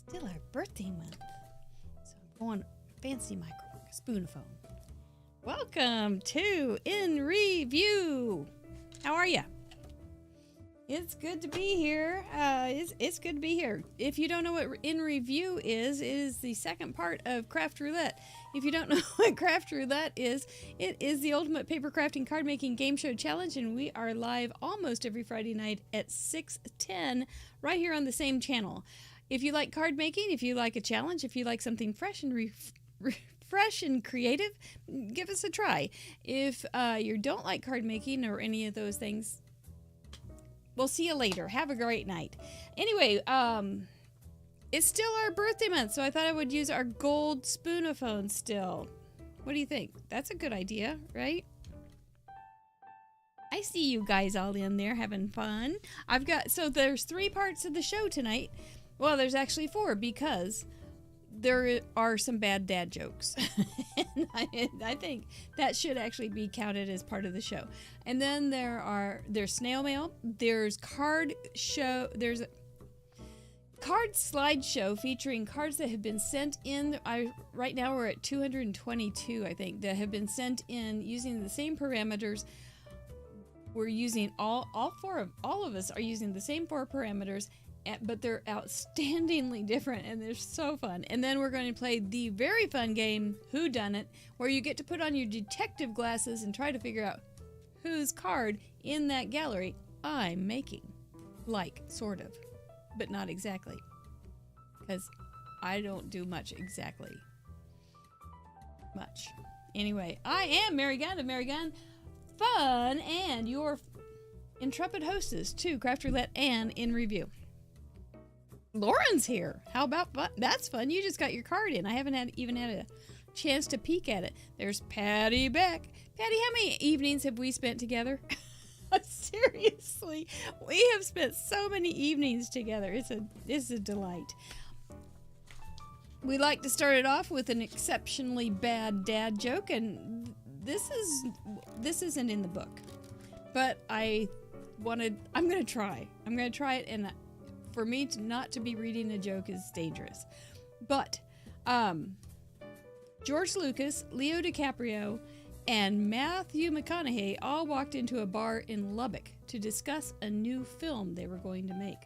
Still our birthday month. So I'm going fancy spoonaphone. Welcome to In Review. How are ya? It's good to be here. It's good to be here. If you don't know what In Review is, it is the second part of Craft Roulette. If you don't know what Craft Roulette is, it is the ultimate paper crafting card making game show challenge, and we are live almost every Friday night at 6:10 right here on the same channel. If you like card making, if you like a challenge, if you like something fresh and fresh and creative, give us a try. If you don't like card making or any of those things, we'll see you later. Have a great night. Anyway, it's still our birthday month, so I thought I would use our gold spoonaphone still. What do you think? That's a good idea, right? I see you guys all in there having fun. So there's 3 parts of the show tonight. Well, there's actually 4 because there are some bad dad jokes. And I think that should actually be counted as part of the show. And then there's snail mail, there's card slideshow featuring cards that have been sent in. Right now we're at 222, I think, that have been sent in using the same parameters. We're using all of us are using the same 4 parameters, but they're outstandingly different, and they're so fun. And then we're going to play the very fun game, Whodunit, where you get to put on your detective glasses and try to figure out whose card in that gallery I'm making. Like, sort of, but not exactly. Because I don't do much. Anyway, I am Mary Gunn of Mary Gunn Fun, and your intrepid hostess to Craft Roulette and In Review. Lauren's here. How about that? That's fun. You just got your card in. I haven't even had a chance to peek at it. There's Patty Beck. Patty, how many evenings have we spent together? Seriously, we have spent so many evenings together. It's a delight. We like to start it off with an exceptionally bad dad joke, and this isn't in the book, but I'm going to try. I'm going to try it, and for me not to be reading a joke is dangerous. But George Lucas, Leo DiCaprio, and Matthew McConaughey all walked into a bar in Lubbock to discuss a new film they were going to make.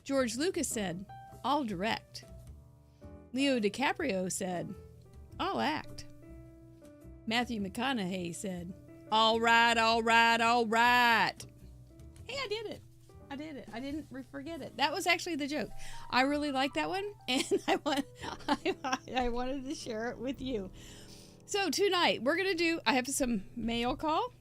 George Lucas said, "I'll direct." Leo DiCaprio said, "I'll act." Matthew McConaughey said, "All right, all right, all right." Hey, I did it. I didn't forget it. That was actually the joke. I really like that one, and I wanted to share it with you. So tonight I have some mail call.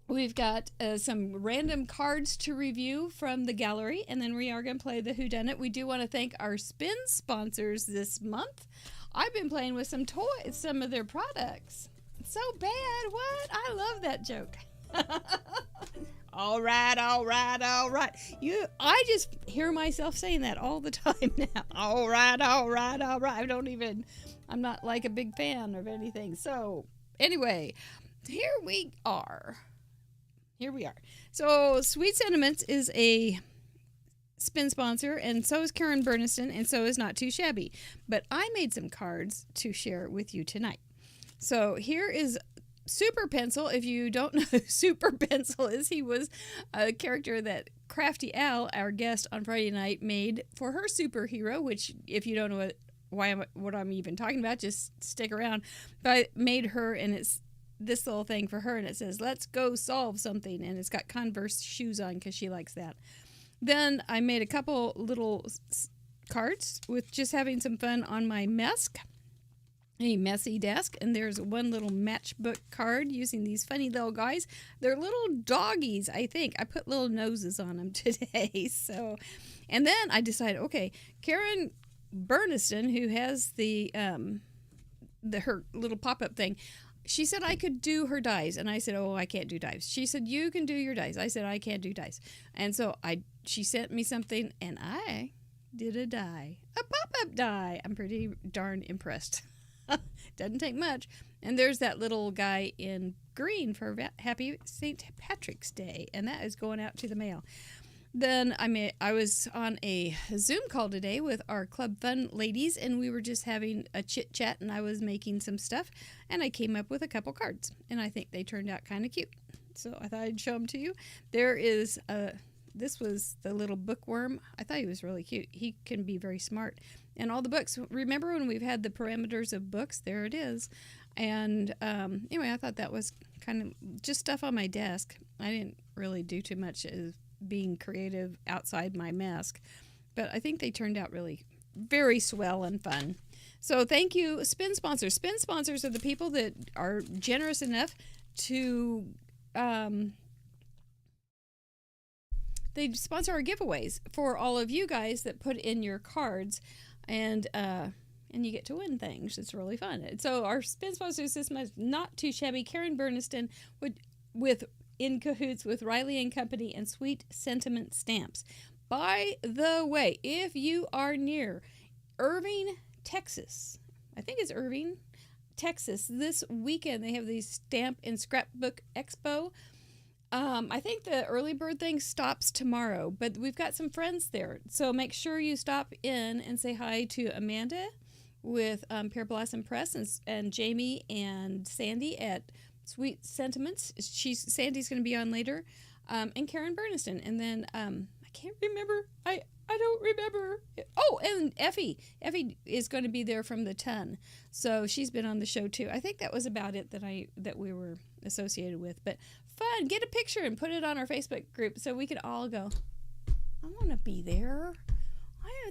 We've got some random cards to review from the gallery, and then we are going to play the Whodunit. We do want to thank our spin sponsors this month. I've been playing with some of their products. So bad. What? I love that joke. All right, all right, all right. I just hear myself saying that all the time now. All right, all right, all right. I'm not like a big fan of anything. So anyway, here we are. So Sweet Sentiments is a spin sponsor, and so is Karen Berniston, and so is Not Too Shabby. But I made some cards to share with you tonight. So here is Super Pencil. If you don't know who Super Pencil is, he was a character that Crafty Al, our guest on Friday night, made for her superhero, which if you don't know what I'm even talking about, just stick around. But I made her, and it's this little thing for her, and it says, "Let's go solve something," and it's got Converse shoes on because she likes that. Then I made a couple little cards with just having some fun on my a messy desk, and there's one little matchbook card using these funny little guys. They're little doggies, I think. I put little noses on them today. So, and then I decided, okay, Karen Berniston, who has her little pop-up thing, she said I could do her dies, and I said, "Oh, I can't do dies." She said, "You can do your dies." I said, "I can't do dies." And so she sent me something, and I did a pop-up die. I'm pretty darn impressed. Doesn't take much. And there's that little guy in green for Happy St. Patrick's Day, and that is going out to the mail. Then I was on a Zoom call today with our Club Fun ladies, and we were just having a chit chat, and I was making some stuff, and I came up with a couple cards, and I think they turned out kind of cute. So I thought I'd show them to you. There is this was the little bookworm. I thought he was really cute. He can be very smart. And all the books. Remember when we've had the parameters of books? There it is. And anyway, I thought that was kind of just stuff on my desk. I didn't really do too much as being creative outside my mask, but I think they turned out really very swell and fun. So thank you, Spin Sponsors. Spin Sponsors are the people that are generous enough to they sponsor our giveaways for all of you guys that put in your cards, and you get to win things. It's really fun. So our Spin Sponsors this month, Not Too Shabby, Karen Burniston with In Cahoots with Riley and Company, and Sweet Sentiment Stamps. By the way, if you are near Irving, Texas, I think it's Irving, Texas, this weekend they have the Stamp and Scrapbook Expo. I think the early bird thing stops tomorrow, but we've got some friends there. So make sure you stop in and say hi to Amanda with Pear Blossom Press, and Jamie and Sandy at Sweet Sentiments. Sandy's going to be on later, and Karen Burniston. And then I can't remember. I don't remember. Oh, and Effie. Effie is going to be there from the Ton. So she's been on the show too. I think that was about it that we were associated with. But fun. Get a picture and put it on our Facebook group so we could all go, I want to be there.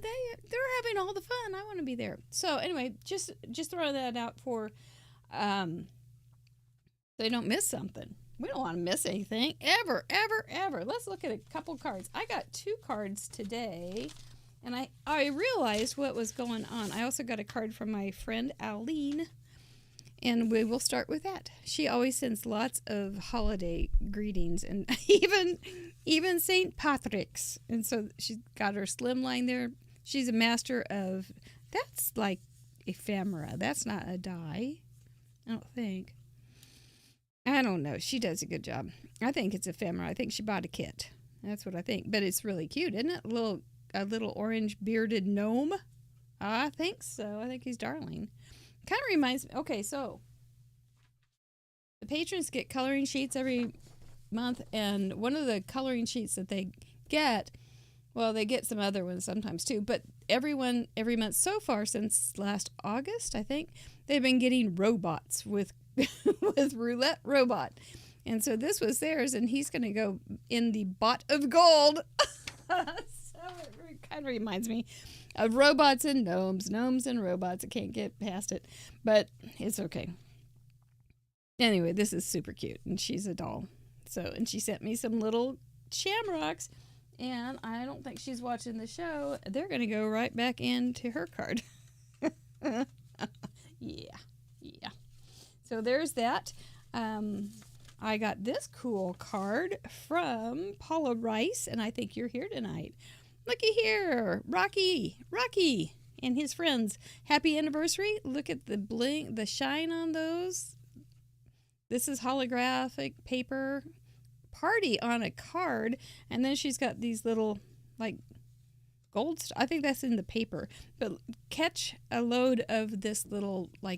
They're having all the fun. I want to be there. So anyway, just throw that out for they don't miss something. We don't want to miss anything. Ever, ever, ever. Let's look at a couple cards. I got 2 cards today, and I realized what was going on. I also got a card from my friend Aline, and we will start with that. She always sends lots of holiday greetings, and even St. Patrick's. And so she's got her slimline there. She's a master of, that's like ephemera. That's not a die, I don't think. I don't know. She does a good job. I think it's ephemera. I think she bought a kit. That's what I think. But it's really cute, isn't it? A little orange bearded gnome. I think so. I think he's darling. Kind of reminds me. Okay, so the patrons get coloring sheets every month, and one of the coloring sheets that they get, well, they get some other ones sometimes too, but every month so far since last August, I think, they've been getting robots with Roulette robot. And so this was theirs, and he's going to go in the bot of gold. So it kind of reminds me of robots and gnomes and robots. I can't get past it, but it's okay. Anyway, this is super cute, and she's a doll. So, and she sent me some little shamrocks, and I don't think she's watching the show. They're going to go right back into her card. Yeah. So there's that. I got this cool card from Paula Rice, and I think you're here tonight. Looky here, Rocky, and his friends. Happy anniversary. Look at the bling, the shine on those. This is holographic paper. Party on a card, and then she's got these little, like, gold. I think that's in the paper. But catch a load of this little, I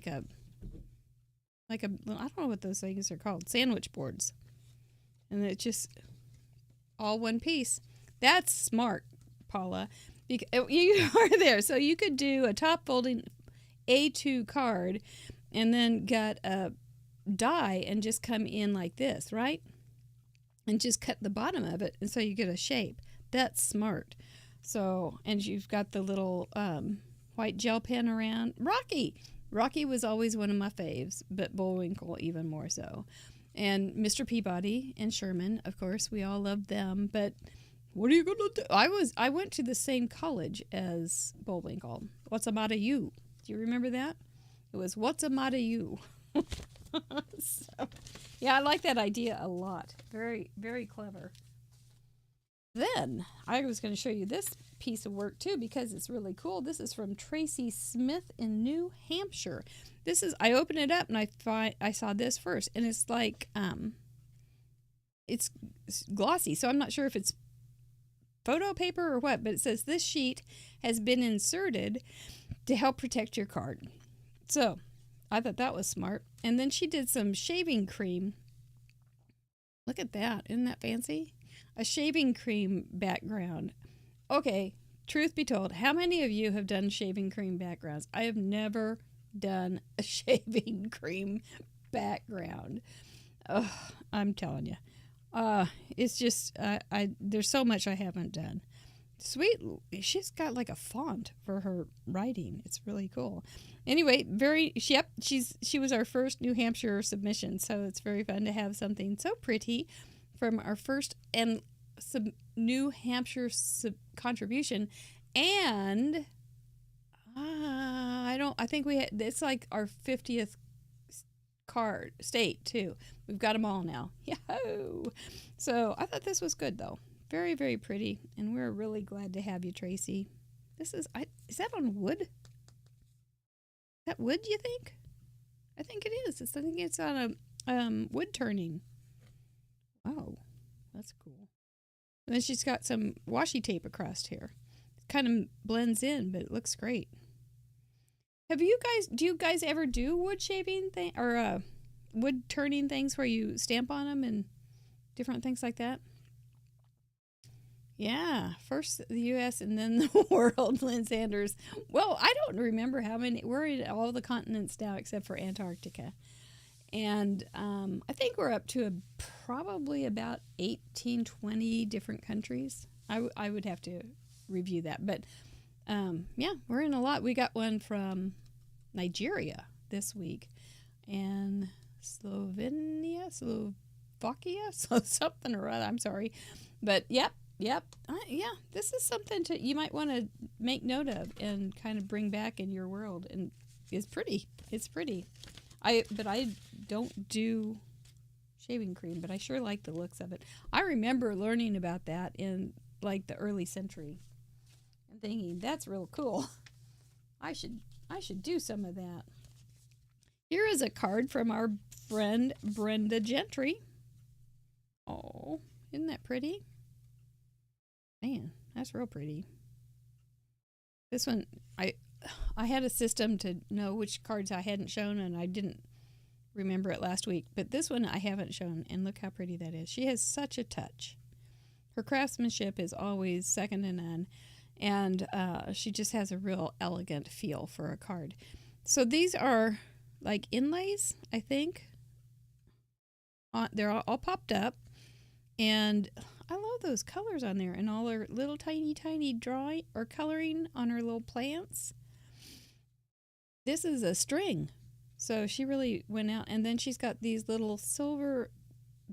don't know what those things are called, sandwich boards. And it's just all one piece. That's smart, Paula. You are there. So you could do a top folding A2 card and then got a die and just come in like this, right? And just cut the bottom of it, and so you get a shape. That's smart. So, and you've got the little white gel pen around. Rocky was always one of my faves, but Bullwinkle even more so. And Mr. Peabody and Sherman, of course, we all loved them. But what are you gonna do? I went to the same college as Bullwinkle. What's a matter you? Do you remember that? It was What's a matter you? So, yeah, I like that idea a lot. Very, very clever. Then I was going to show you this piece of work too because it's really cool. This is from Tracy Smith in New Hampshire. I opened it up and I saw this first, and it's like it's glossy, so I'm not sure if it's photo paper or what, but it says this sheet has been inserted to help protect your card. So I thought that was smart. And then she did some shaving cream. Look at that. Isn't that fancy? A shaving cream background. Okay, truth be told, how many of you have done shaving cream backgrounds? I have never done a shaving cream background. Oh, I'm telling you. It's just, there's so much I haven't done. Sweet. She's got like a font for her writing. It's really cool. Anyway, she was our first New Hampshire submission, so it's very fun to have something so pretty from our first and New Hampshire contribution. And I think it's like our 50th state too. We've got them all now. Yahoo! So I thought this was good though. Very, very pretty, and we're really glad to have you, Tracy. Is that on wood? Is that wood, you think? I think it is. I think it's on a wood turning. Wow, that's cool. And then she's got some washi tape across here. It kind of blends in, but it looks great. Do you guys ever do wood shaving or wood turning things where you stamp on them and different things like that? Yeah, first the U.S. and then the world, Lynn Sanders. Well, I don't remember how many. We're in all the continents now except for Antarctica. And I think we're up to probably about 18, 20 different countries. I would have to review that. But, yeah, we're in a lot. We got one from Nigeria this week. And Slovakia, so something or other. I'm sorry. But, yep. Yeah, this is something you might want to make note of and kind of bring back in your world. And it's pretty. It's pretty. But I don't do shaving cream, but I sure like the looks of it. I remember learning about that in like the early century and thinking that's real cool. I should do some of that. Here is a card from our friend Brenda Gentry. Oh, isn't that pretty? Man, that's real pretty. This one, I had a system to know which cards I hadn't shown, and I didn't remember it last week. But this one I haven't shown, and look how pretty that is. She has such a touch. Her craftsmanship is always second to none, and she just has a real elegant feel for a card. So these are like inlays, I think. They're all popped up, and I love those colors on there and all her little tiny drawing or coloring on her little plants. This is a string. So she really went out, and then she's got these little silver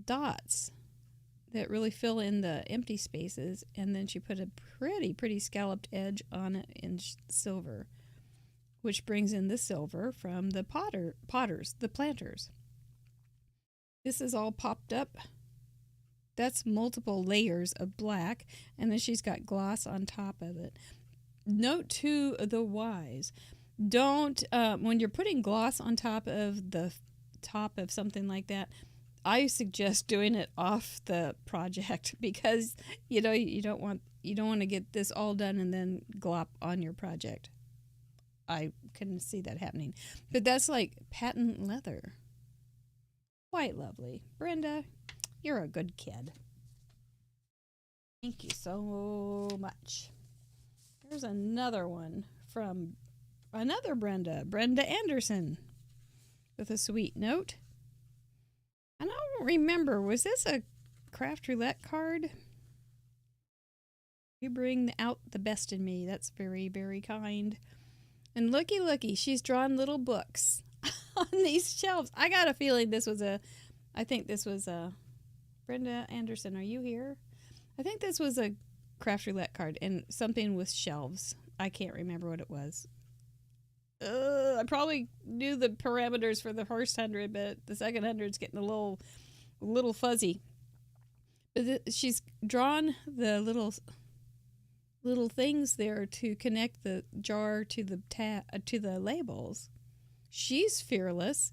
dots that really fill in the empty spaces, and then she put a pretty scalloped edge on it in silver, which brings in the silver from the potters, the planters. This is all popped up. That's multiple layers of black, and then she's got gloss on top of it. Note to the wise, don't, when you're putting gloss on top of the top of something like that, I suggest doing it off the project because, you don't want to get this all done and then glop on your project. I can see that happening. But that's like patent leather. Quite lovely. Brenda, you're a good kid. Thank you so much. There's another one from another Brenda Anderson, with a sweet note. I don't remember, was this a craft roulette card? You bring out the best in me. That's very, very kind. And looky, she's drawn little books on these shelves. I got a feeling I think this was a Brenda Anderson. Are you here? I think this was a craft roulette card and something with shelves. I can't remember what it was. I probably knew the parameters for the first 100, but the second 100's getting a little fuzzy. But she's drawn the little things there to connect the jar to the labels. She's fearless,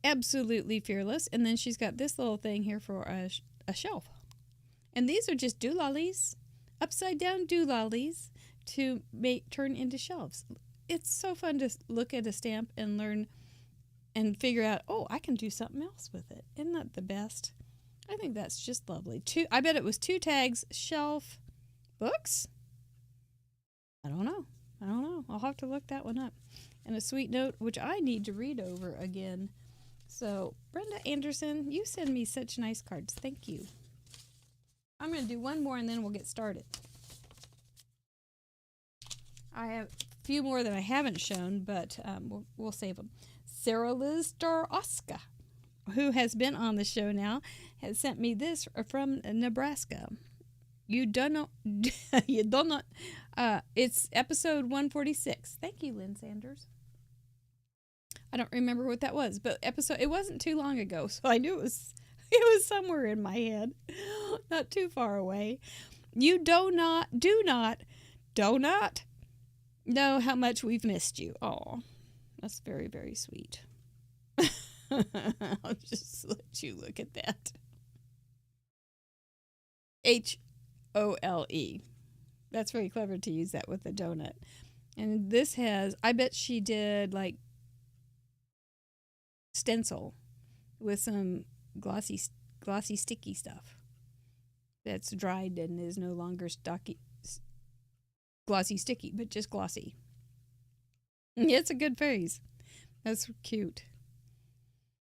absolutely fearless. And then she's got this little thing here for a shelf. And these are just doolollies. upside down doolollies to turn into shelves. It's so fun to look at a stamp and learn and figure out, oh, I can do something else with it. Isn't that the best? I think that's just lovely. I bet it was 2 tags, shelf, books? I don't know. I'll have to look that one up. And a sweet note, which I need to read over again. So, Brenda Anderson, you send me such nice cards. Thank you. I'm going to do one more and then we'll get started. I have a few more that I haven't shown, but we'll save them. Sarah Liz Doroska, who has been on the show now, has sent me this from Nebraska. You don't know. It's episode 146. Thank you, Lynn Sanders. I don't remember what that was, but it wasn't too long ago, so I knew it was somewhere in my head, not too far away. You do not know how much we've missed you. Oh, that's very, very sweet. I'll just let you look at that. HOLE. That's very clever to use that with a donut. And this I bet she did like stencil with some glossy sticky stuff that's dried and is no longer glossy sticky, but just glossy. It's a good phrase. That's cute.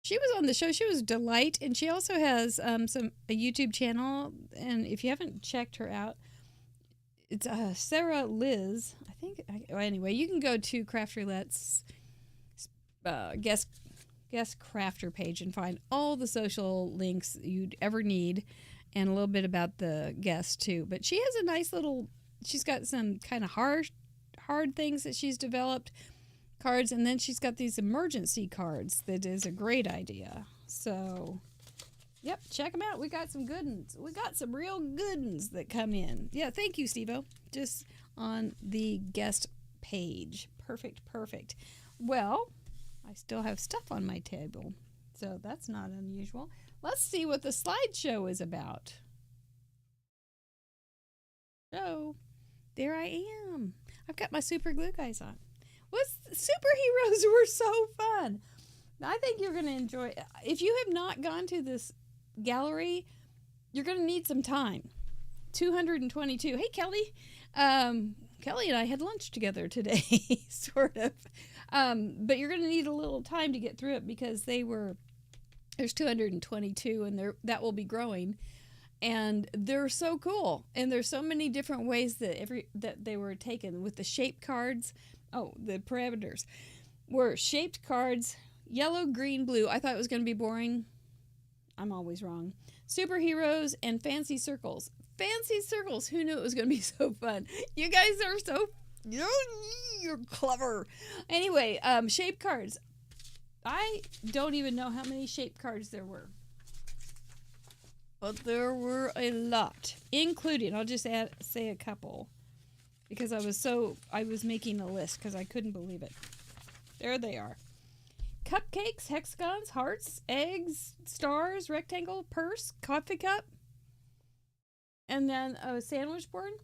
She was on the show. She was Delight, and she also has a YouTube channel. And if you haven't checked her out, it's Sarah Liz. I think. Anyway, you can go to Craft Roulette's guest crafter page and find all the social links you'd ever need, and a little bit about the guest too. But she has a nice little. She's got some kind of hard things that she's developed. Cards, and then she's got these emergency cards that is a great idea. So, yep, check them out. We got some good ones. We got some real good ones that come in. Yeah, thank you, Steve-O. Just on the guest page. Perfect. Well, I still have stuff on my table, so that's not unusual. Let's see what the slideshow is about. So, there I am. I've got my super glue guys on. Superheroes were so fun. I think you're going to enjoy it. If you have not gone to this gallery, you're going to need some time. 222. Hey, Kelly. Kelly and I had lunch together today, sort of. But you're going to need a little time to get through it because there's 222 and that will be growing. And they're so cool. And there's so many different ways that they were taken with the shape cards. Oh, the parameters were shaped cards, yellow, green, blue. I thought it was going to be boring. I'm always wrong. Superheroes and fancy circles. Fancy circles. Who knew it was going to be so fun? You guys are you're clever. Anyway, shape cards. I don't even know how many shape cards there were. But there were a lot, including, I'll just say a couple. Because I was making a list because I couldn't believe it. There they are. Cupcakes, hexagons, hearts, eggs, stars, rectangle, purse, coffee cup, and then a sandwich board,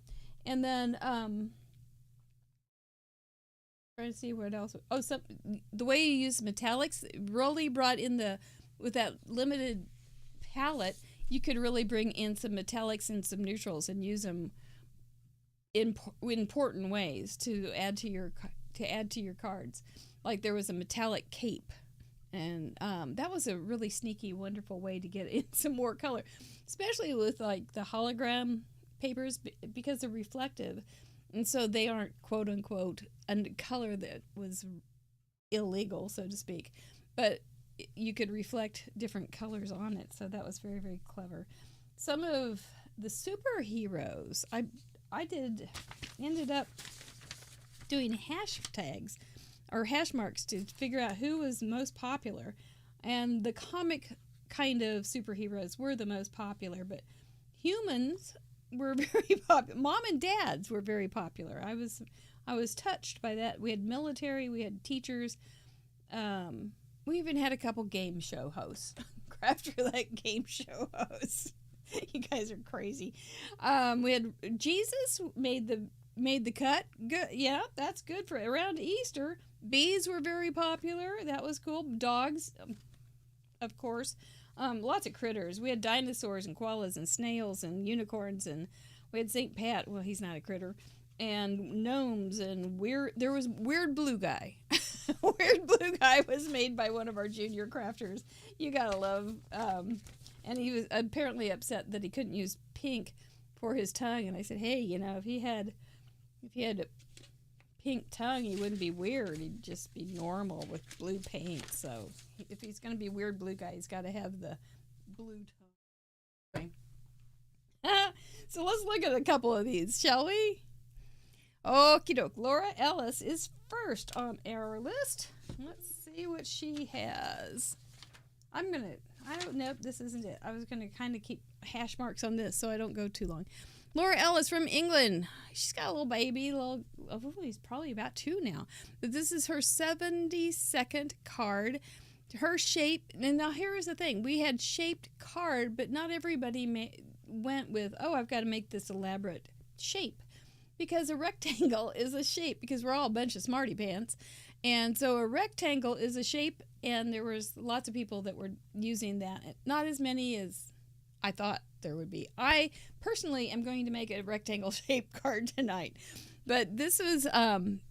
and then trying to see what else. Oh, the way you use metallics really brought in with that limited palette, you could really bring in some metallics and some neutrals and use them in important ways to add to your cards. Like there was a metallic cape, and that was a really sneaky, wonderful way to get in some more color, especially with like the hologram papers because they're reflective, and so they aren't quote unquote a color that was illegal, so to speak, but you could reflect different colors on it. So that was very, very clever. Some of the superheroes I ended up doing hashtags or hash marks to figure out who was most popular. And the comic kind of superheroes were the most popular, but humans were very popular. Mom and dads were very popular. I was touched by that. We had military, we had teachers. We even had a couple game show hosts, Craft Roulette game show hosts. You guys are crazy. We had Jesus made the cut. Good, yeah, that's good for around Easter. Bees were very popular. That was cool. Dogs, of course. Lots of critters. We had dinosaurs and koalas and snails and unicorns, and we had St. Pat. Well, he's not a critter. And gnomes and there was Weird Blue Guy. Weird Blue Guy was made by one of our junior crafters. You gotta love. And he was apparently upset that he couldn't use pink for his tongue. And I said, hey, if he had a pink tongue, he wouldn't be weird. He'd just be normal with blue paint. So if he's going to be Weird Blue Guy, he's got to have the blue tongue. So let's look at a couple of these, shall we? Okie doke. Laura Ellis is first on our list. Let's see what she has. I don't know. This isn't it. I was going to kind of keep hash marks on this so I don't go too long. Laura Ellis from England. She's got a little baby. He's probably about 2 now. But this is her 72nd card. Her shape. And now here's the thing. We had shaped card, but not everybody went with, I've got to make this elaborate shape. Because a rectangle is a shape. Because we're all a bunch of smarty pants. And so a rectangle is a shape. And there was lots of people that were using that. Not as many as I thought there would be. I personally am going to make a rectangle shaped card tonight. But this was,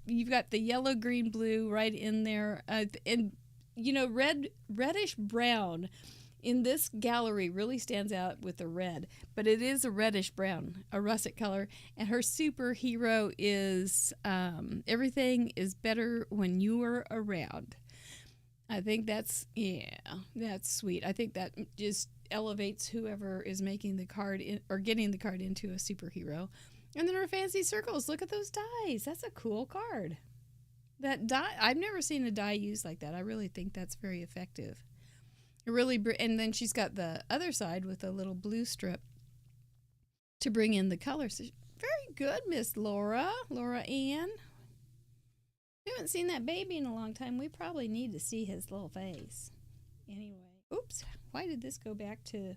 you've got the yellow, green, blue right in there. And, reddish brown in this gallery really stands out with the red. But it is a reddish brown, a russet color. And her superhero is everything is better when you are around. I think that's sweet. I think that just elevates whoever is making the card or getting the card into a superhero. And then our fancy circles. Look at those dies. That's a cool card. That die, I've never seen a die used like that. I really think that's very effective. And then she's got the other side with a little blue strip to bring in the colors. So very good, Miss Laura Ann. We haven't seen that baby in a long time. We probably need to see his little face. Anyway, oops. Why did this go back to...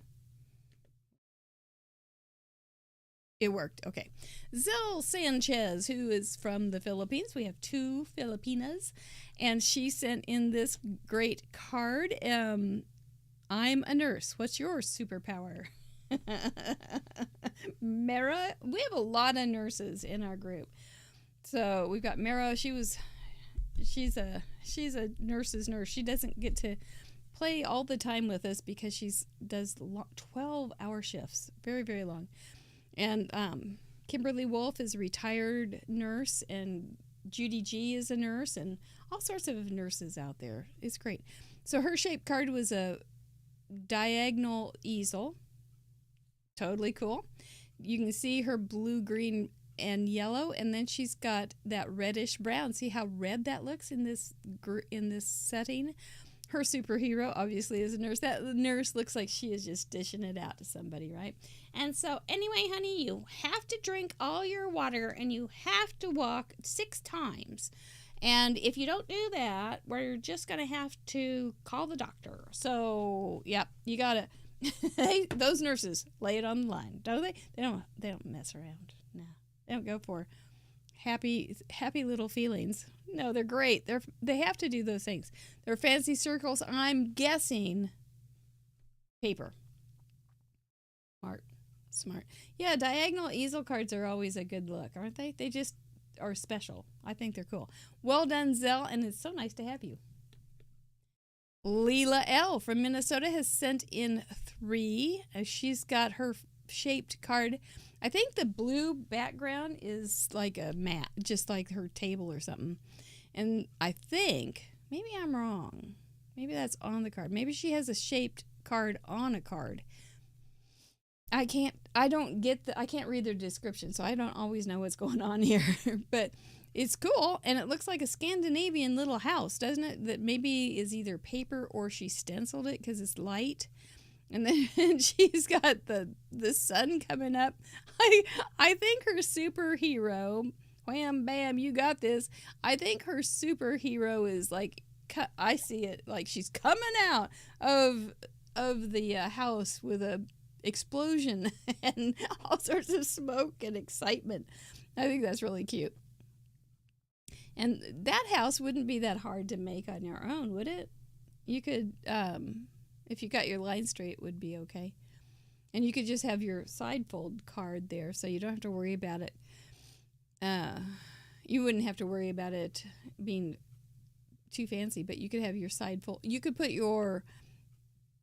It worked. Okay. Zell Sanchez, who is from the Philippines. We have 2 Filipinas. And she sent in this great card. I'm a nurse. What's your superpower? Mara. We have a lot of nurses in our group. So we've got Mara. She's a nurse's nurse. She doesn't get to play all the time with us because she does 12-hour shifts, very, very long. And Kimberly Wolf is a retired nurse, and Judy G is a nurse, and all sorts of nurses out there. It's great. So her shape card was a diagonal easel. Totally cool. You can see her blue, green, and yellow, and then she's got that reddish brown. See how red that looks in this setting? Her superhero obviously is a nurse. That nurse looks like she is just dishing it out to somebody, right? And so anyway, honey, you have to drink all your water and you have to walk 6 times. And if you don't do that, we're just going to have to call the doctor. So, yep, you got to those nurses lay it on the line, don't they? They don't mess around. No. They don't go for happy little feelings. No, they're great. They have to do those things. They're fancy circles. I'm guessing paper. Smart. Yeah, diagonal easel cards are always a good look, aren't they? They just are special. I think they're cool. Well done, Zell, and it's so nice to have you. Leela L. from Minnesota has sent in 3. She's got her shaped card. I think the blue background is like a mat, just like her table or something. And I think, maybe I'm wrong. Maybe that's on the card. Maybe she has a shaped card on a card. I can't read their description, so I don't always know what's going on here. But it's cool, and it looks like a Scandinavian little house, doesn't it? That maybe is either paper or she stenciled it because it's light. And then she's got the sun coming up. I think her superhero, wham, bam, you got this. I think her superhero is like, I see it like she's coming out of the house with a explosion and all sorts of smoke and excitement. I think that's really cute. And that house wouldn't be that hard to make on your own, would it? You could, if you got your line straight, it would be okay. And you could just have your side fold card there, so you don't have to worry about it. You wouldn't have to worry about it being too fancy, but you could have your side fold. You could put your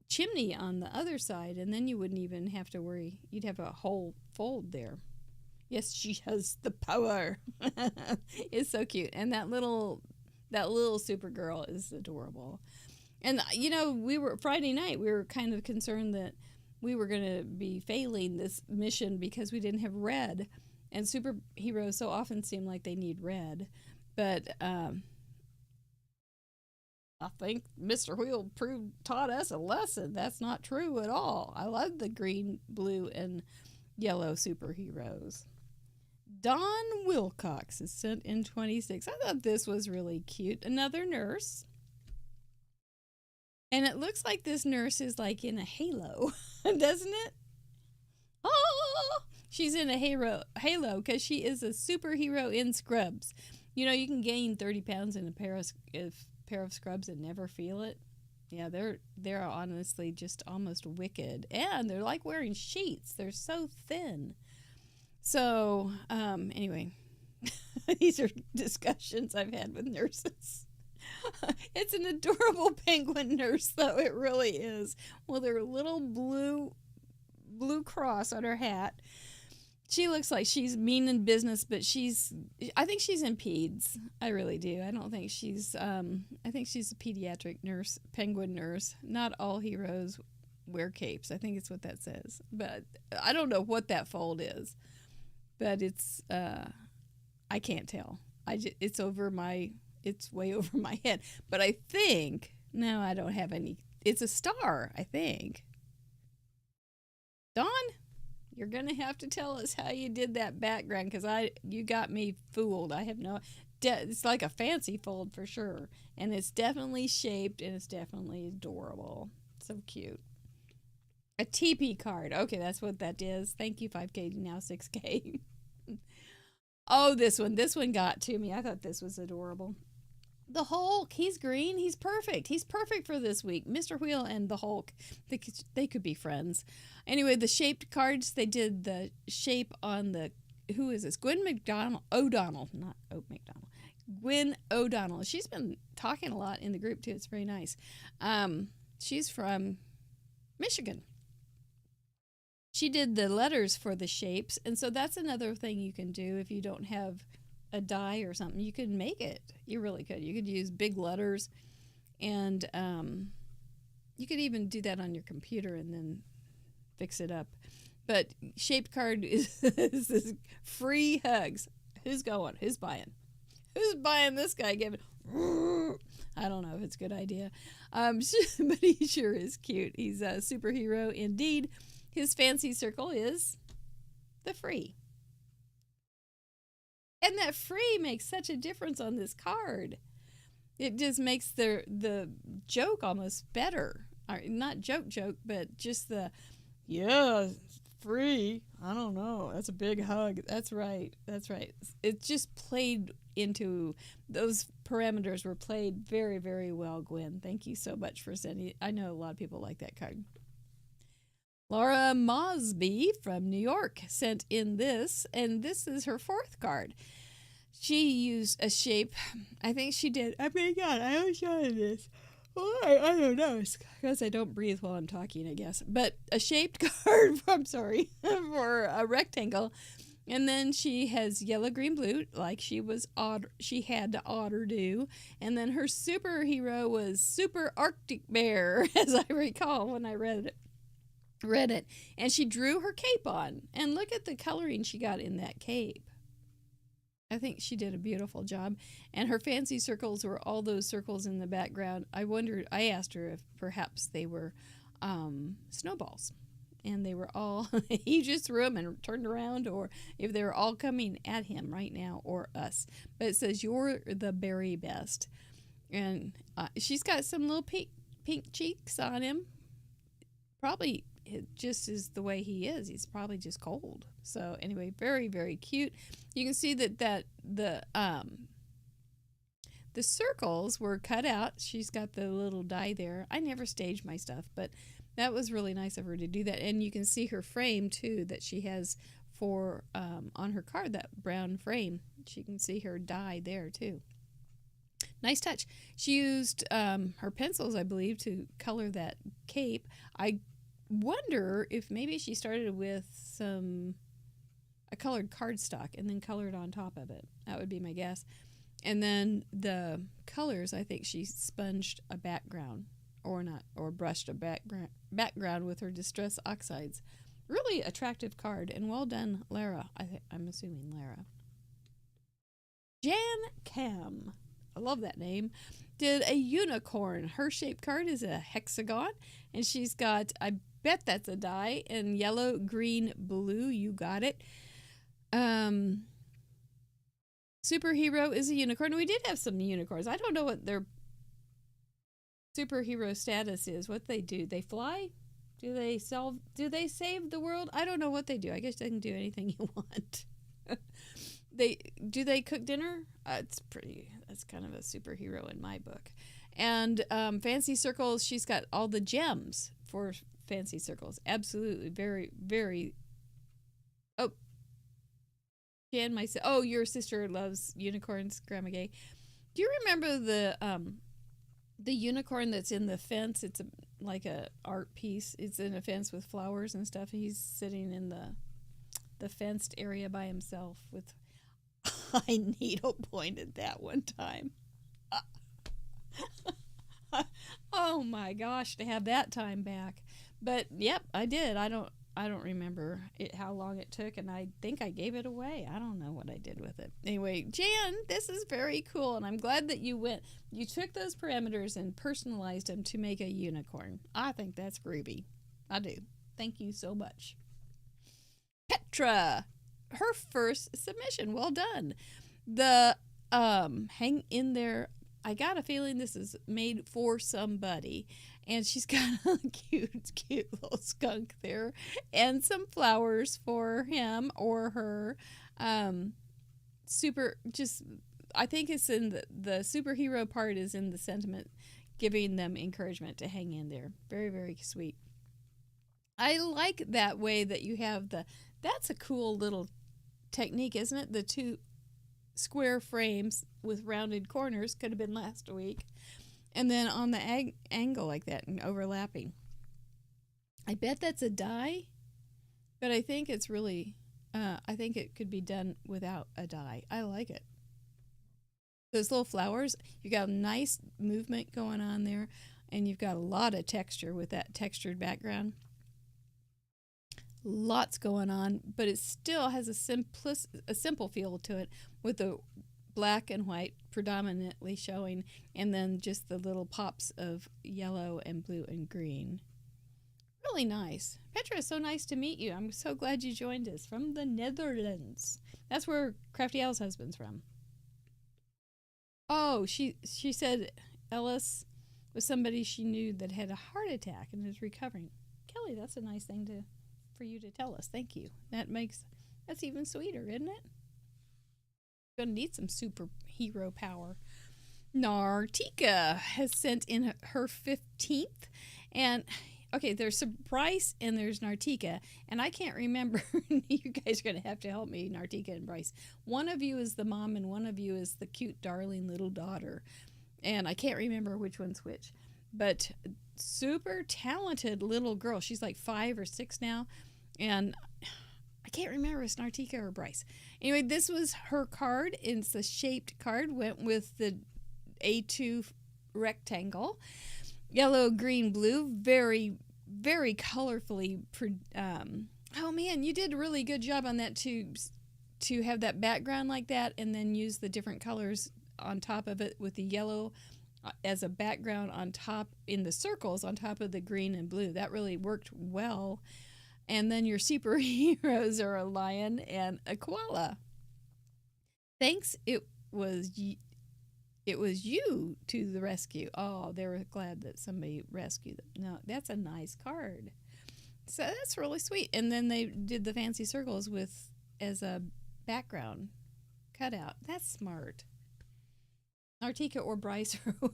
chimney on the other side, and then you wouldn't even have to worry. You'd have a whole fold there. Yes, she has the power. It's so cute. And that little Supergirl is adorable. And, you know, Friday night, we were kind of concerned that we were going to be failing this mission because we didn't have red. And superheroes so often seem like they need red. But I think Mr. Wheel taught us a lesson. That's not true at all. I love the green, blue, and yellow superheroes. Dawn Wilcox is sent in 26. I thought this was really cute. Another nurse. And it looks like this nurse is like in a halo, doesn't it? Oh, she's in a halo because she is a superhero in scrubs. You know, you can gain 30 pounds in a pair of scrubs and never feel it. Yeah, they're honestly just almost wicked. And they're like wearing sheets. They're so thin. So, anyway, these are discussions I've had with nurses. It's an adorable penguin nurse, though. It really is. Well, their little blue cross on her hat. She looks like she's mean in business, but I think she's in peds. I really do. I don't think I think she's a pediatric nurse, penguin nurse. Not all heroes wear capes. I think it's what that says. But I don't know what that fold is. But it's, I can't tell. It's way over my head. But I think, no, I don't have any. It's a star, I think. Dawn, you're going to have to tell us how you did that background because you got me fooled. I have it's like a fancy fold for sure. And it's definitely shaped and it's definitely adorable. So cute. A TP card. Okay, that's what that is. Thank you, 5K, now 6K. Oh, this one got to me. I thought this was adorable. The Hulk, he's green. He's perfect. He's perfect for this week. Mr. Wheel and the Hulk, they could be friends. Anyway, the shaped cards, they did the shape on the, who is this? Gwen O'Donnell. Not Oak McDonald. Gwen O'Donnell. She's been talking a lot in the group, too. It's very nice. She's from Michigan. She did the letters for the shapes, and so that's another thing you can do if you don't have a die or something. You could make it. You really could. You could use big letters, and you could even do that on your computer and then fix it up. But shaped card is this free hugs. Who's going? Who's buying? Who's buying this guy? I don't know if it's a good idea, but he sure is cute. He's a superhero indeed. His fancy circle is the free. And that free makes such a difference on this card. It just makes the joke almost better. Or not joke, but just the, yeah, free. I don't know. That's a big hug. That's right. It just played into, those parameters were played very, very well, Gwen. Thank you so much for sending. I know a lot of people like that card. Laura Mosby from New York sent in this, and this is her fourth card. She used a shape. I think she did. Oh my God, I always thought of this. I don't know. It's because I don't breathe while I'm talking, I guess. But a shaped card, for a rectangle. And then she has yellow, green, blue, like she had to otter do. And then her superhero was Super Arctic Bear, as I recall when I read it. And she drew her cape on, and look at the coloring she got in that cape. I think she did a beautiful job, and her fancy circles were all those circles in the background. I asked her if perhaps they were snowballs, and they were all he just threw them and turned around, or if they were all coming at him right now or us. But it says, "You're the very best," and she's got some little pink cheeks on him. Probably it just is the way he is. He's probably just cold. So anyway, very, very cute. You can see that the circles were cut out. She's got the little die there. I never staged my stuff, but that was really nice of her to do that. And you can see her frame too that she has for on her card, that brown frame. She can see her die there too. Nice touch. She used her pencils, I believe, to color that cape. I wonder if maybe she started with a colored cardstock and then colored on top of it. That would be my guess. And then the colors, I think she sponged a background or brushed a background with her Distress Oxides. Really attractive card, and well done, Lara. I'm assuming Lara. Jan Cam, I love that name, did a unicorn. Her shape card is a hexagon, and she's got, I bet that's a die, in yellow, green, blue. You got it. Superhero is a unicorn. We did have some unicorns. I don't know what their superhero status is, what they do. They fly? Do they save the world? I don't know what they do. I guess they can do anything you want. Do they cook dinner? That's kind of a superhero in my book. And Fancy Circles, she's got all the gems for Fancy Circles. Absolutely. Very, very. Oh, Jan, your sister loves unicorns, Grandma Gay. Do you remember the unicorn that's in the fence? It's like a art piece. It's in a fence with flowers and stuff. He's sitting in the fenced area by himself with. I needle pointed that one time. Oh my gosh, to have that time back. But yep, I did. I don't remember how long it took, and I think I gave it away. I don't know what I did with it. Anyway, Jan, this is very cool, and I'm glad that you took those parameters and personalized them to make a unicorn. I think that's groovy. I do. Thank you so much. Petra, her first submission. Well done. The hang in there. I got a feeling this is made for somebody, and she's got a cute little skunk there, and some flowers for him or her. I think it's in the superhero part is in the sentiment, giving them encouragement to hang in there. Very, very sweet. I like that way that you have that's a cool little technique, isn't it? The two square frames with rounded corners, could have been last week, and then on the angle like that and overlapping. I bet that's a die, but I think it's really I think it could be done without a die. I like it. Those little flowers, you got a nice movement going on there, and you've got a lot of texture with that textured background. Lots going on, but it still has a simple feel to it, with the black and white predominantly showing, and then just the little pops of yellow and blue and green. Really nice. Petra, so nice to meet you. I'm so glad you joined us from the Netherlands. That's where Crafty Owl's husband's from. Oh, she said Ellis was somebody she knew that had a heart attack and is recovering. Kelly, that's a nice thing for you to tell us. Thank you. That's even sweeter, isn't it? Gonna need some superhero power. Nartika has sent in her 15th, and okay, there's Bryce and there's Nartika, and I can't remember. You guys are gonna have to help me, Nartika and Bryce. One of you is the mom, and one of you is the cute, darling little daughter, and I can't remember which one's which. But super talented little girl. She's like 5 or 6 now, and I can't remember if it's Nartika or Bryce. Anyway, this was her card. It's a shaped card. Went with the A2 rectangle. Yellow, green, blue. Very, very colorfully. Oh, man, you did a really good job on that to have that background like that, and then use the different colors on top of it with the yellow as a background on top in the circles on top of the green and blue. That really worked well. And then your superheroes are a lion and a koala. Thanks, it was you to the rescue. Oh, they were glad that somebody rescued them. No, that's a nice card. So that's really sweet. And then they did the fancy circles with as a background cutout. That's smart. Artika or Bryce, or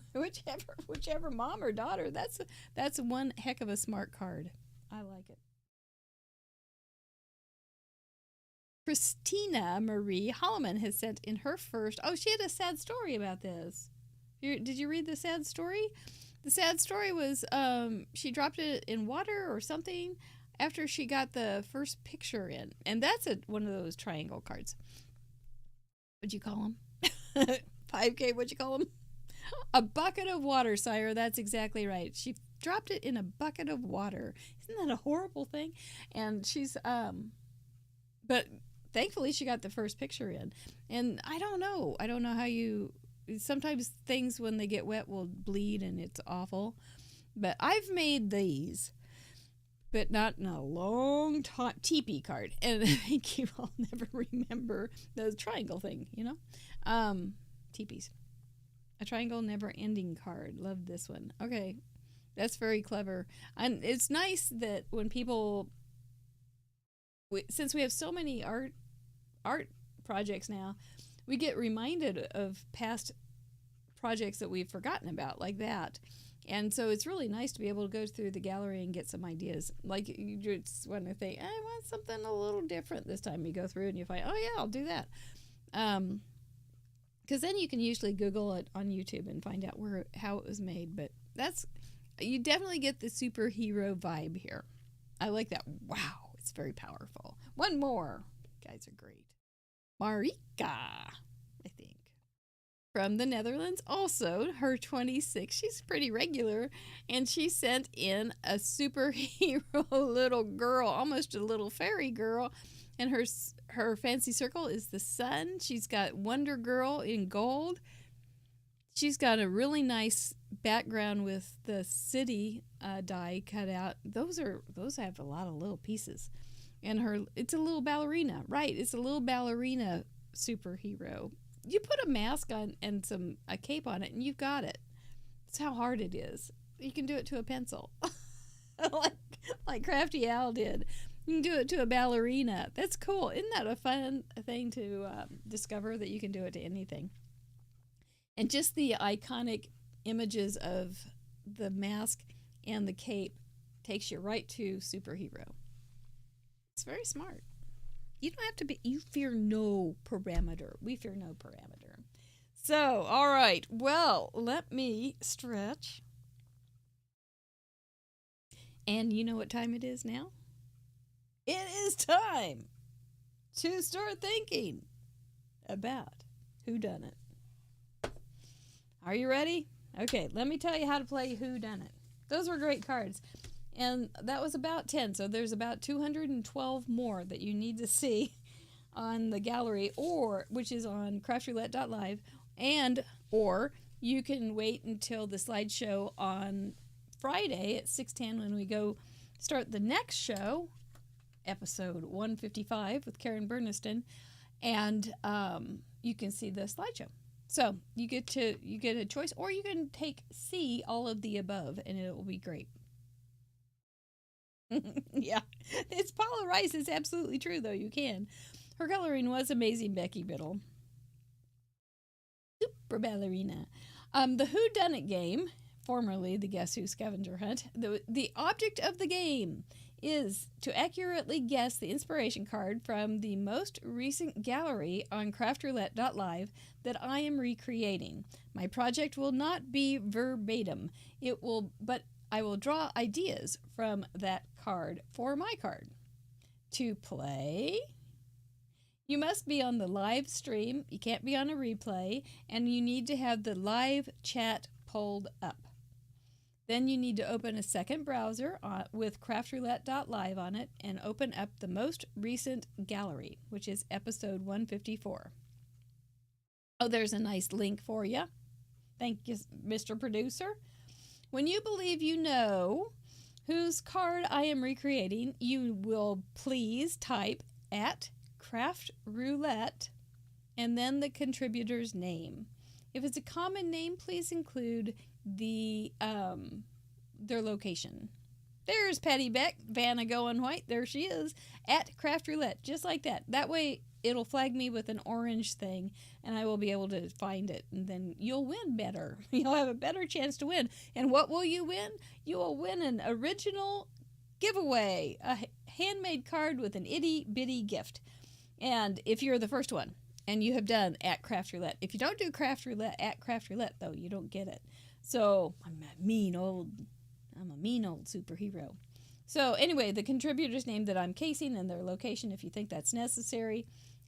whichever mom or daughter. That's one heck of a smart card. I like it. Christina Marie Holloman has sent in her first. Oh, she had a sad story about this. Did you read the sad story? The sad story was she dropped it in water or something after she got the first picture in. And that's one of those triangle cards. What'd you call them? 5K, what'd you call them? A bucket of water, sire. That's exactly right. She dropped it in a bucket of water. Isn't that a horrible thing? And she's, but thankfully she got the first picture in. And I don't know how you, sometimes things when they get wet will bleed and it's awful. But I've made these, but not in a long time. Teepee card. And I think you all never remember the triangle thing, you know? Teepees. A triangle never ending card. Love this one. Okay. That's very clever. And it's nice that when people, since we have so many art projects now, we get reminded of past projects that we've forgotten about, like that. And so it's really nice to be able to go through the gallery and get some ideas. Like you just want to think, I want something a little different this time. You go through and you find, oh yeah, I'll do that. Because then you can usually Google it on YouTube and find out how it was made. But you definitely get the superhero vibe here. I like that. Wow, it's very powerful. One more. You guys are great. Marika, I think. From the Netherlands, also, her 26. She's pretty regular. And she sent in a superhero little girl, almost a little fairy girl. And her fancy circle is the sun. She's got Wonder Girl in gold. She's got a really nice background with the city die cut out. Those have a lot of little pieces. And it's a little ballerina. Right, it's a little ballerina superhero. You put a mask on and a cape on it and you've got it. That's how hard it is. You can do it to a pencil. like Crafty Al did. You can do it to a ballerina. That's cool. Isn't that a fun thing to discover, that you can do it to anything? And just the iconic images of the mask and the cape takes you right to superhero. It's very smart. You don't have to be, you fear no parameter. We fear no parameter. So, all right. Well, let me stretch. And you know what time it is now? It is time to start thinking about Whodunit. Are you ready? Okay, let me tell you how to play Whodunit. Those were great cards. And that was about 10, so there's about 212 more that you need to see on the gallery, which is on craftroulette.live, or you can wait until the slideshow on Friday at 6:10 when we go start the next show, episode 155 with Karen Berniston, and you can see the slideshow. So you get a choice, or you can see all of the above, and it will be great. Yeah, it's Paula Rice. It's absolutely true, though. You can. Her coloring was amazing, Becky Biddle. Super ballerina. The Whodunit game, formerly the Guess Who scavenger hunt, the object of the game is to accurately guess the inspiration card from the most recent gallery on craftroulette.live that I am recreating. My project will not be verbatim. But I will draw ideas from that card for my card. To play, you must be on the live stream. You can't be on a replay, and you need to have the live chat pulled up. Then you need to open a second browser with craftroulette.live on it and open up the most recent gallery, which is episode 154. Oh, there's a nice link for you. Thank you, Mr. Producer. When you believe you know whose card I am recreating, you will please type @craftroulette and then the contributor's name. If it's a common name, please include their location. There's Patty Beck, Vanna Going White. There she is at Craft Roulette, just like that. That way it'll flag me with an orange thing and I will be able to find it. And then you'll win better. You'll have a better chance to win. And what will you win? You will win an original giveaway, a handmade card with an itty bitty gift. And if you're the first one and you have done at Craft Roulette, if you don't do Craft Roulette at Craft Roulette, though, you don't get it. So I'm a mean old superhero. So anyway, the contributor's name that I'm casing and their location if you think that's necessary.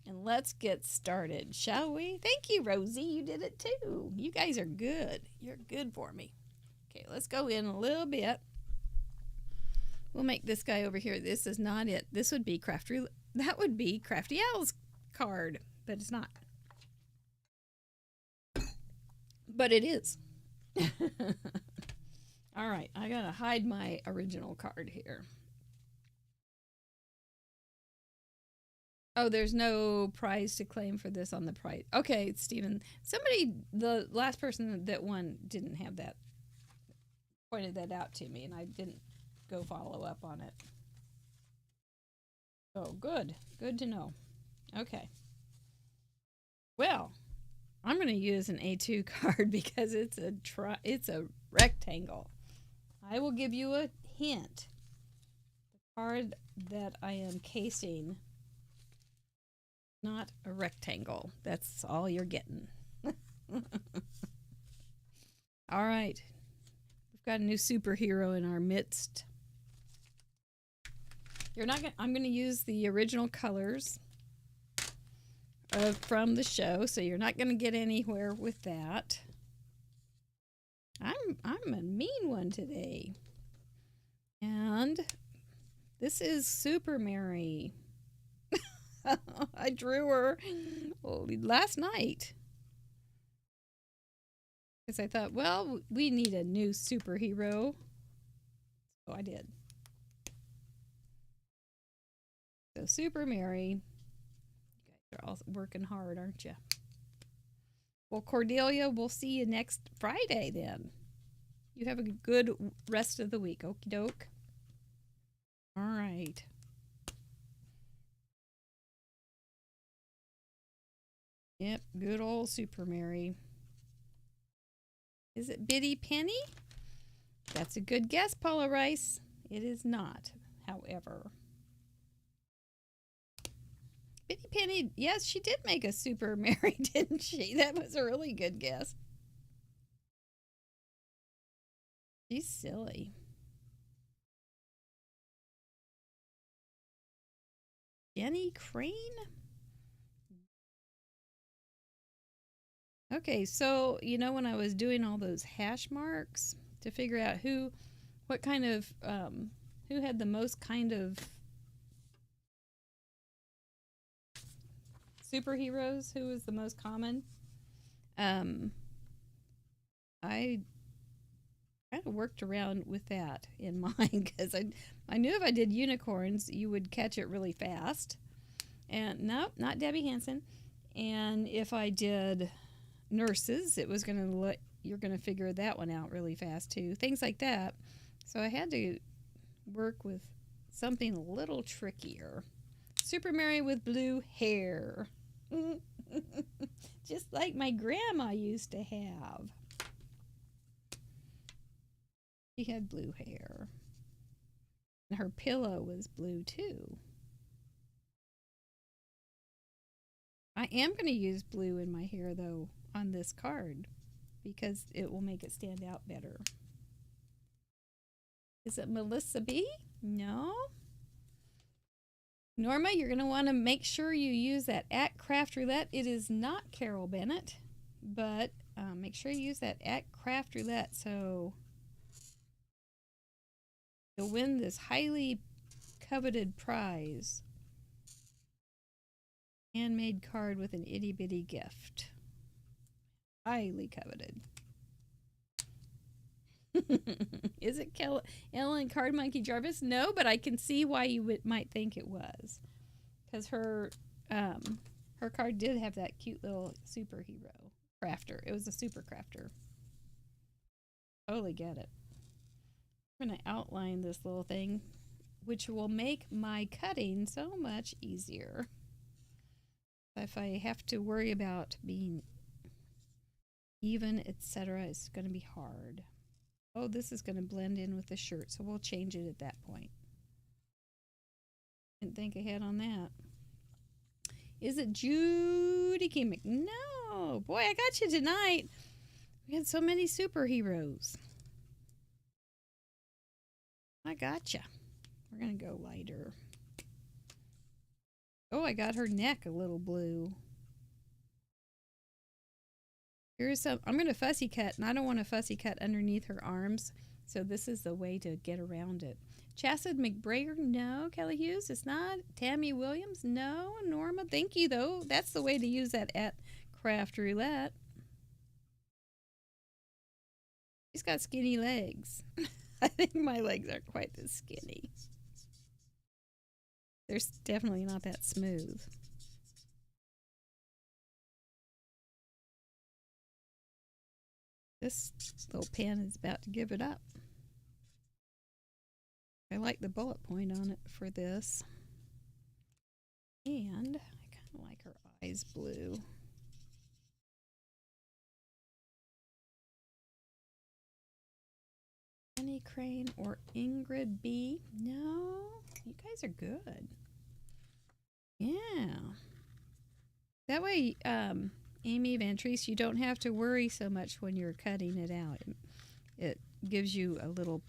And let's get started, shall we? Thank you, Rosie. You did it too. You guys are good. You're good for me. Okay, let's go in a little bit. We'll make this guy over here. This is not it. This would be that would be Crafty Owl's card, but it's not. But it is. All right, I gotta hide my original card here. Oh, there's no prize to claim for this on the prize. Okay, Stephen. Somebody, the last person that won didn't have that. Pointed that out to me, and I didn't go follow up on it. Oh, good. Good to know. Okay. Well, I'm going to use an A2 card because it's a rectangle. I will give you a hint. The card that I am casing, not a rectangle. That's all you're getting. All right. We've got a new superhero in our midst. I'm going to use the original colors from the show, so you're not going to get anywhere with that. I'm a mean one today. And this is Super Mary. I drew her last night. Because I thought, well, we need a new superhero. So I did. So Super Mary. You guys are all working hard, aren't you? Well, Cordelia, we'll see you next Friday then. You have a good rest of the week. Okie doke. All right. Yep, good old Super Mary. Is it Biddy Penny? That's a good guess, Paula Rice. It is not, however. Biddy Penny, yes, she did make a Super Mary, didn't she? That was a really good guess. She's silly. Jenny Crane? Okay, so, when I was doing all those hash marks to figure out who had the most kind of superheroes, who was the most common, I kind of worked around with that in mind because I knew if I did unicorns, you would catch it really fast. And nope, not Debbie Hansen. And if I did nurses, it was you're going to figure that one out really fast too. Things like that. So I had to work with something a little trickier. Super Mary with blue hair. Just like my grandma used to have. She had blue hair. And her pillow was blue too. I am going to use blue in my hair though on this card because it will make it stand out better. Is it Melissa B? No. Norma, you're going to want to make sure you use that at Craft Roulette. It is not Carol Bennett, but make sure you use that at Craft Roulette so you'll win this highly coveted prize. Handmade card with an itty bitty gift. Highly coveted. Is it Ellen Card Monkey Jarvis? No, but I can see why you might think it was. Because her card did have that cute little superhero crafter. It was a super crafter. Totally get it. I'm going to outline this little thing, which will make my cutting so much easier. If I have to worry about being even, etc., it's going to be hard. Oh, this is going to blend in with the shirt, so we'll change it at that point. Didn't think ahead on that. Is it Judy Kimmick? No. Boy, I got you tonight. We had so many superheroes. I gotcha. We're going to go lighter. Oh, I got her neck a little blue. Here's some. I'm going to fussy cut, and I don't want to fussy cut underneath her arms, so this is the way to get around it. Chastity McBrayer, no. Kelly Hughes, it's not. Tammy Williams, no. Norma, thank you, though. That's the way to use that at Craft Roulette. She's got skinny legs. I think my legs aren't quite this skinny. They're definitely not that smooth. This little pen is about to give it up. I like the bullet point on it for this. And I kind of like her eyes blue. Penny Crane or Ingrid B? No, you guys are good. Yeah. That way, Amy Vantrese, you don't have to worry so much when you're cutting it out. It gives you a little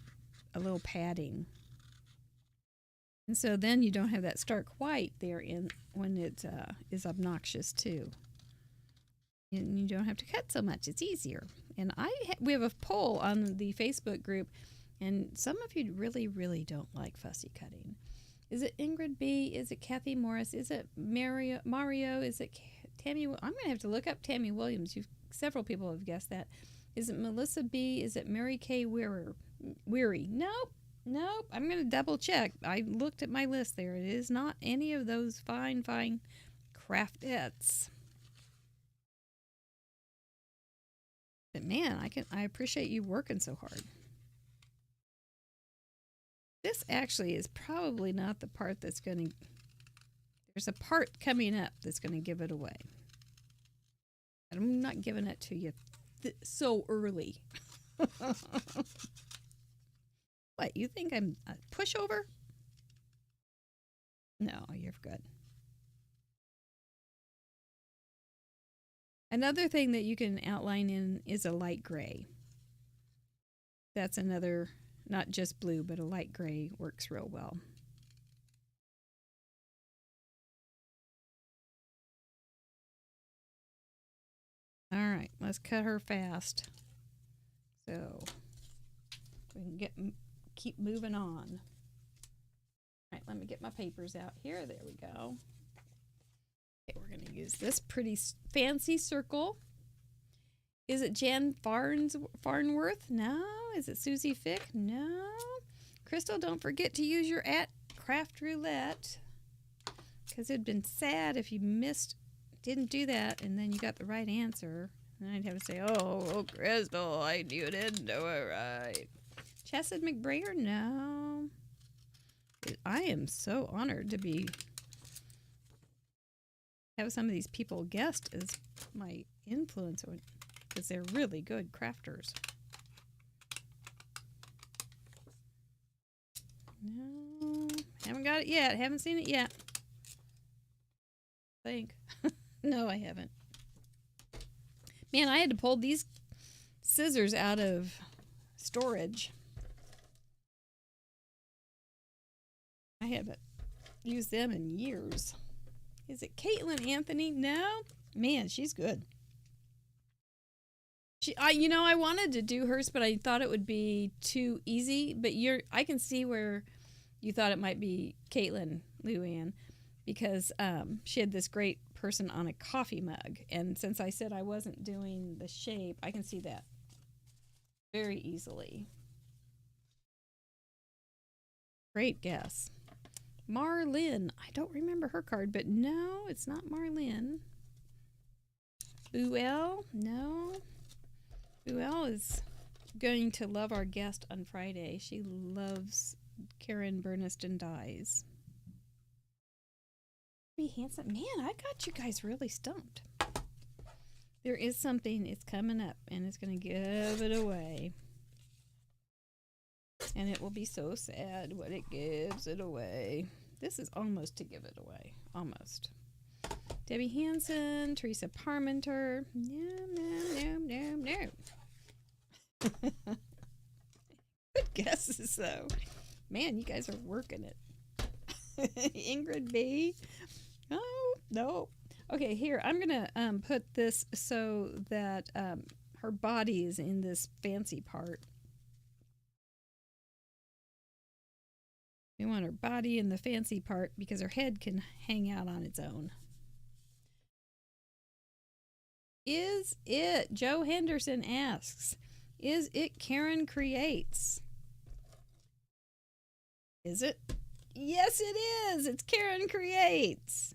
padding. And so then you don't have that stark white there in when it is obnoxious too. And you don't have to cut so much. It's easier. And we have a poll on the Facebook group, and some of you really, really don't like fussy cutting. Is it Ingrid B? Is it Kathy Morris? Is it Mario? Is it Tammy? I'm going to have to look up Tammy Williams. Several people have guessed that. Is it Melissa B? Is it Mary Kay Weary? Nope. Nope. I'm going to double check. I looked at my list there. It is not any of those fine craftettes. But man, I appreciate you working so hard. This actually is probably not the part that's going to... There's a part coming up that's going to give it away. And I'm not giving it to you so early. What, you think I'm a pushover? No, you're good. Another thing that you can outline in is a light gray. That's another, not just blue, but a light gray works real well. All right, let's cut her fast. So we can keep moving on. All right, let me get my papers out here. There we go. Okay, we're going to use this pretty fancy circle. Is it Jan Farnworth? No. Is it Susie Fick? No. Crystal, don't forget to use your @Craft Roulette, because it'd been sad if you didn't do that, and then you got the right answer. And I'd have to say, oh, Crystal, you didn't do it right. Chastity McBrayer? No. I am so honored to have some of these people guessed as my influence, because they're really good crafters. No, haven't got it yet. Haven't seen it yet. I think. No, I haven't. Man, I had to pull these scissors out of storage. I haven't used them in years. Is it Caitlin Anthony? No. Man, she's good. I wanted to do hers, but I thought it would be too easy. But I can see where you thought it might be Caitlin Luann, because she had this great person on a coffee mug. And since I said I wasn't doing the shape, I can see that very easily. Great guess. Marlyn. I don't remember her card, but no, it's not Marlyn. Buell? No. Buell is going to love our guest on Friday. She loves Karen Berniston Dyes. Be handsome. Man, I got you guys really stumped. There is something, it's coming up, and it's going to give it away. And it will be so sad when it gives it away. This is almost to give it away. Almost. Debbie Hansen, Teresa Parmenter. No. Good guesses, though. Man, you guys are working it. Ingrid B. Oh, no. Okay, here, I'm going to put this so that her body is in this fancy part. We want her body in the fancy part because her head can hang out on its own. Is it, Joe Henderson asks, is it Karen Creates? Is it? Yes, it is. It's Karen Creates.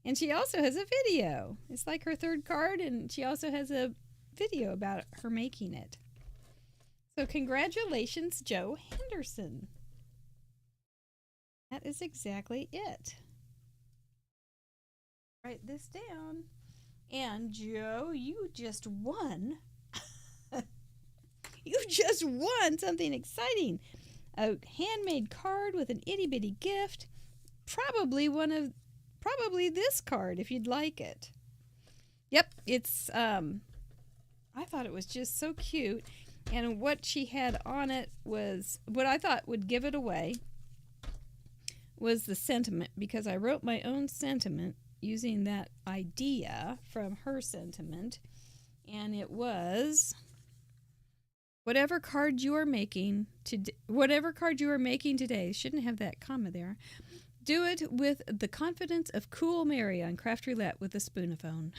And she also has a video. It's like her third card, and she also has a video about her making it. So congratulations, Joe Henderson. That is exactly it. Write this down. And Joe, you just won. You just won something exciting. A handmade card with an itty-bitty gift. Probably this card if you'd like it. Yep, it's I thought it was just so cute, and what she had on it was what I thought would give it away was the sentiment, because I wrote my own sentiment using that idea from her sentiment, and it was whatever card you are making today, shouldn't have that comma there. Do it with the confidence of Cool Mary on Craft Roulette with a Spoonaphone.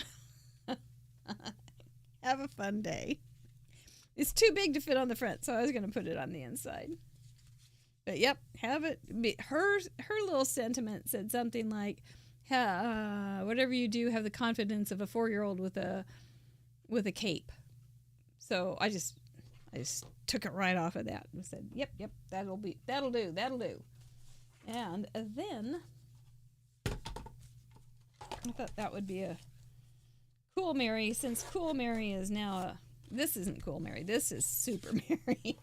Have a fun day. It's too big to fit on the front, so I was going to put it on the inside. But yep, have it. Her little sentiment said something like, whatever you do, have the confidence of a 4-year-old with a cape. So I just took it right off of that and said, yep, that'll do. And then I thought that would be a Cool Mary, since Cool Mary is now this isn't Cool Mary, this is Super Mary.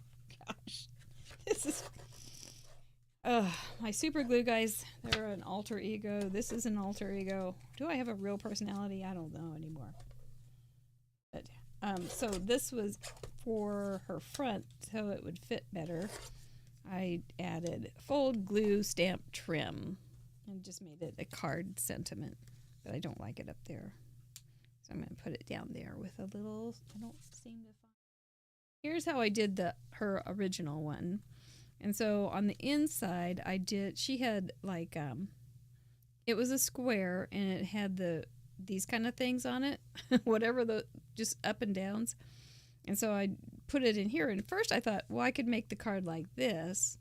Gosh, this is my super glue guys. They're an alter ego. This is an alter ego. Do I have a real personality? I don't know anymore. But so this was for her front, so it would fit better. I added fold, glue, stamp, trim, and just made it a card sentiment, but I don't like it up there. So I'm going to put it down there with a little, I don't seem to find. Here's how I did her original one. And so on the inside, she had like, it was a square and it had these kind of things on it, whatever just up and downs. And so I put it in here. And first I thought, well, I could make the card like this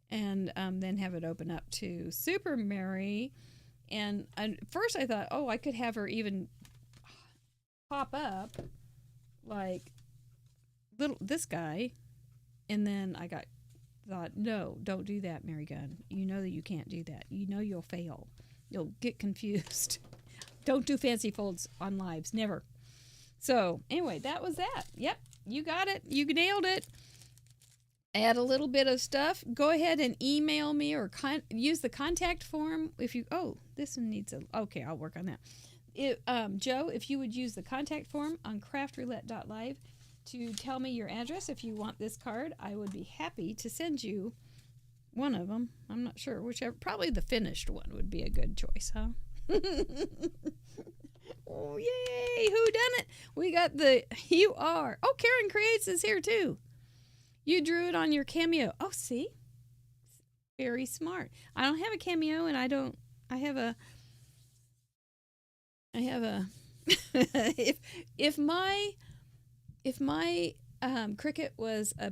and then have it open up to Super Mary. And first I thought, I could have her even pop up like this guy. And then I thought, no, don't do that, Mary Gunn. You know that you can't do that. You know you'll fail. You'll get confused. Don't do fancy folds on lives. Never. So anyway, that was that. Yep, you got it. You nailed it. Add a little bit of stuff. Go ahead and email me or use the contact form. This one needs okay, I'll work on that. Joe, if you would use the contact form on craftroulette.live to tell me your address if you want this card, I would be happy to send you one of them. I'm not sure, whichever. Probably the finished one would be a good choice, huh? Oh, yay! Whodunit? We got you are. Oh, Karen Creates is here too. You drew it on your Cameo. Oh, see? Very smart. I don't have a Cameo, and I have a if my Cricut was a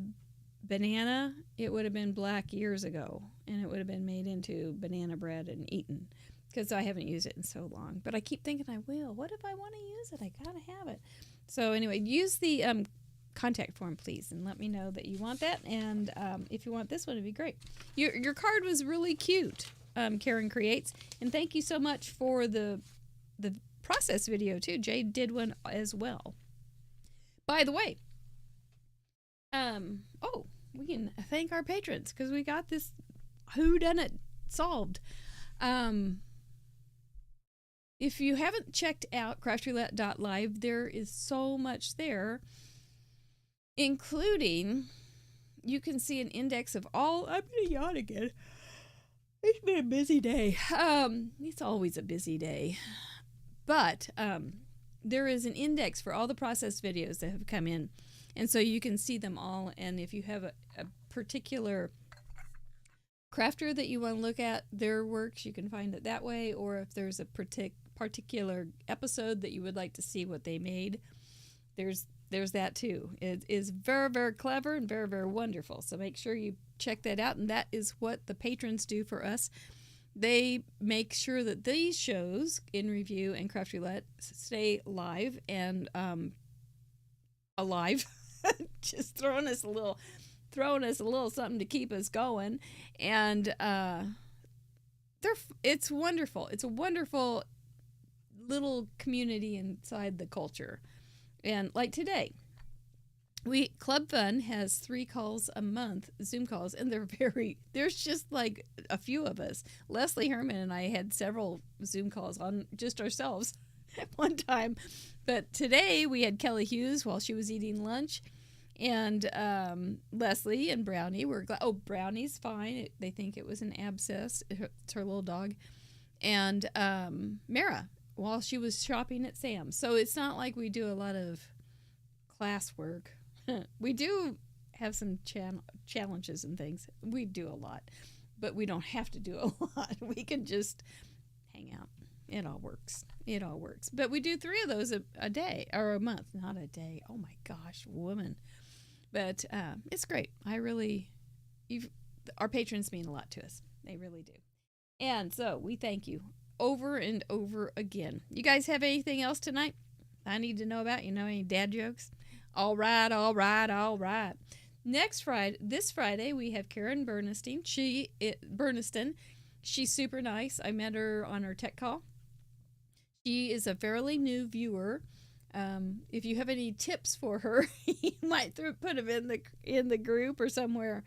banana, it would have been black years ago, and it would have been made into banana bread and eaten, because I haven't used it in so long. But I keep thinking I will. What if I want to use it? I gotta have it. So anyway, use the contact form, please, and let me know that you want that. And if you want this one, it'd be great. Your card was really cute, Karen Creates, and thank you so much for the process video too. Jade did one as well. By the way, we can thank our patrons because we got this Whodunit solved. If you haven't checked out craftroulette.live, there is so much there, including you can see an index of all. I'm gonna yawn again. It's been a busy day. It's always a busy day, but there is an index for all the process videos that have come in, and so you can see them all. And if you have a particular crafter that you want to look at their works, you can find it that way. Or if there's a particular episode that you would like to see what they made, there's that too. It is very, very clever and very, very wonderful. So make sure you check that out. And that is what the patrons do for us. They make sure that these shows in Revue and Craft Roulette stay live and alive. Just throwing us a little something to keep us going. And it's wonderful. It's a wonderful little community inside the culture. And like today, Club Fun has 3 calls a month, Zoom calls, and there's just like a few of us. Leslie Herman and I had several Zoom calls on just ourselves at one time. But today we had Kelly Hughes while she was eating lunch. And Leslie and Brownie were glad. Oh, Brownie's fine. They think it was an abscess. It's her little dog. And Mara, while she was shopping at Sam's. So it's not like we do a lot of classwork. We do have some challenges and things. We do a lot. But we don't have to do a lot. We can just hang out. It all works. But we do 3 of those a day. Or a month. Not a day. Oh, my gosh, woman. But it's great. Our patrons mean a lot to us. They really do. And so we thank you over and over again. You guys have anything else tonight I need to know about? You know, any dad jokes? All right. This Friday, we have Karen Bernstein. She's super nice. I met her on our tech call. She is a fairly new viewer. If you have any tips for her, you might put them in the group or somewhere,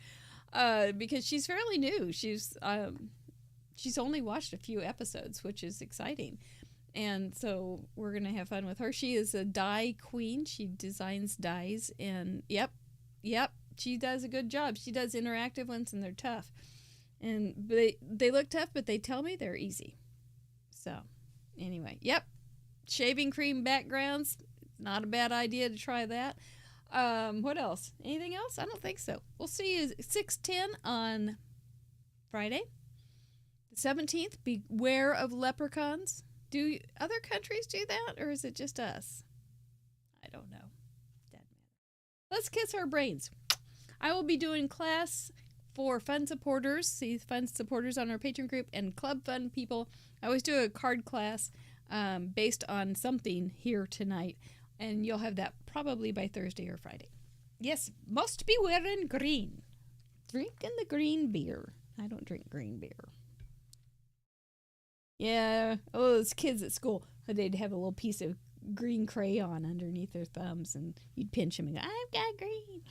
because she's fairly new. She's only watched a few episodes, which is exciting, and so we're gonna have fun with her. She is a dye queen. She designs dyes, and yep, she does a good job. She does interactive ones, and they're tough, and they look tough, but they tell me they're easy. So anyway, yep. Shaving cream backgrounds, not a bad idea to try that. What else? Anything else? I don't think so. We'll see you 6:10 on Friday. The 17th, beware of leprechauns. Do other countries do that, or is it just us? I don't know. Doesn't matter. Let's kiss our brains. I will be doing class for fun supporters. See fun supporters on our Patreon group and Club Fun people. I always do a card class based on something here tonight, and you'll have that probably by Thursday or Friday. Yes, must be wearing green. Drinking the green beer. I don't drink green beer. Yeah, those kids at school, they'd have a little piece of green crayon underneath their thumbs, and you'd pinch them and go, I've got green.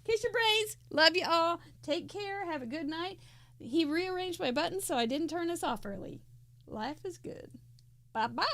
Kiss your brains. Love you all. Take care. Have a good night. He rearranged my buttons so I didn't turn us off early. Life is good. Bye-bye.